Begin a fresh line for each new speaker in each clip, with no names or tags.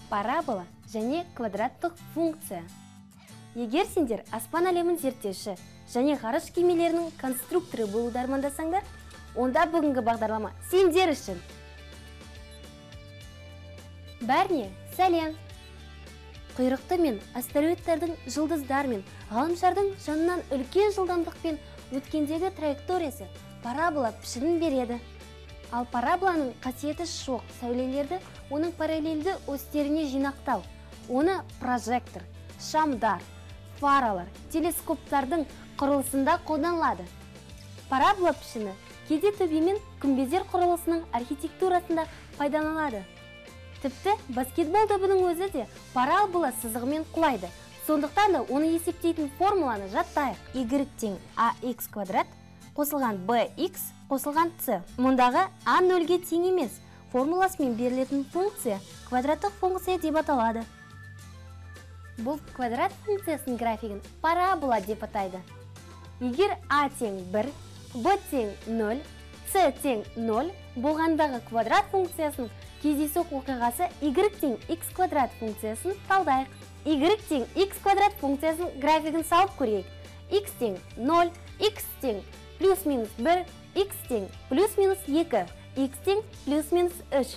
парабола және квадраттық функция. Егер сендер аспан әлемін зерттеуші және ғарыш кемелерінің конструкторы болуды армандасаңдар, онда бүгінгі бағдарлама сендер үшін. Бәріне сәлем! Құйрықты мен астероидтердің, жұлдыздар мен ғаламшардың жанынан үлкен жылдамдықпен өткендегі траекториясы парабола пішінін береді. Ал параболаның қасиеті шоқ сәулелерді оның параллельді осьтеріне жинақтау. Оны прожектор, шамдар, фаралар, телескоптардың құрылысында қолданылады. Парабола пішіні кейде төбе мен күмбездер құрылысының архитектурасында пайдаланылады. Тіпті баскетбол добының өзі де парабола сызығымен құлайды. Сондықтан да оны есептейтін формуланы жаттайық. Y тең ax квадрат қосылған bx қосылған c. Мұндағы a нөлге тең емес формуласымен берілетін функция квадраттық функция деп аталады. Бұл квадрат функциясының графигін парабола деп атайды. Егер a тең 1, b тең 0, c тең 0 болғандағы квадрат функциясының кездейсоқ оқиғасы y тең x квадрат функциясын талдайық. Y тең x квадрат функциясының графигін салып көрейік. X тең 0, x тең плюс-минус 1, x тең плюс-минус 2, x тең плюс-минус 3.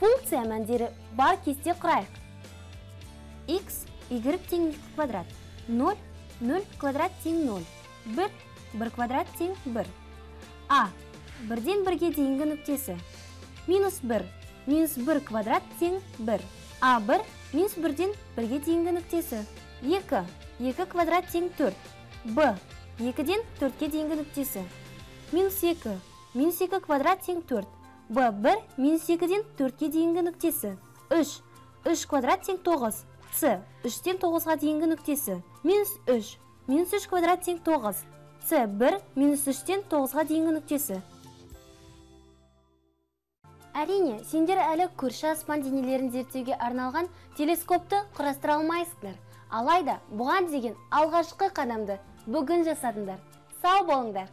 Функция мәндері бар кесте құрайық. X, y тең 2 квадрат, 0, 0 квадрат тең 0, 1, 1 квадрат тең 1. A, 1-ден 1-ге дейінгі нүктесі. Минус 1, минус 1 квадрат тең 1. A1, минус 1-ден 1-ге дейінгі нүктесі. 2, 2 квадрат тең 4. B, 2-ден 4-ге дейінгі нүктесі. Минус 2, минус 2 квадрат тең 4. B1, минус 2-ден 4-ге дейінгі нүктесі. 3, 3 квадрат тең 9. C, 3-ден 9-ға дейінгі нүктесі. Минус 3, минус 3 квадрат тең 9. C1, минус 3-ден 9-ға дейінгі нүктесі. Әрине, сендер әлі көрші аспан денелерін зерттеуге арналған телескопты құрастыра алмайсыңдар. Алайда, бұған деген алғашқы қадамды бүгін жасадыңдар. Сау болыңдар!